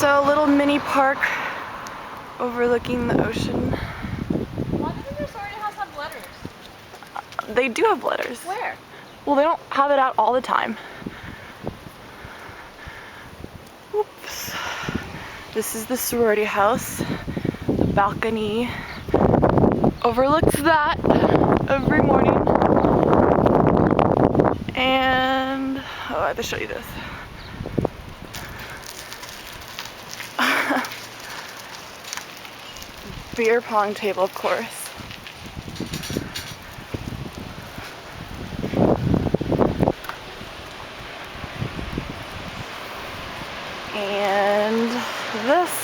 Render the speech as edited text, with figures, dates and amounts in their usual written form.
So a little mini park overlooking the ocean. Why doesn't your sorority house have letters? They do have letters. Where? Well, they don't have it out all the time. Oops. This is the sorority house. The balcony overlooks that every morning. And, oh, I have to show you this. Beer pong table, of course. And this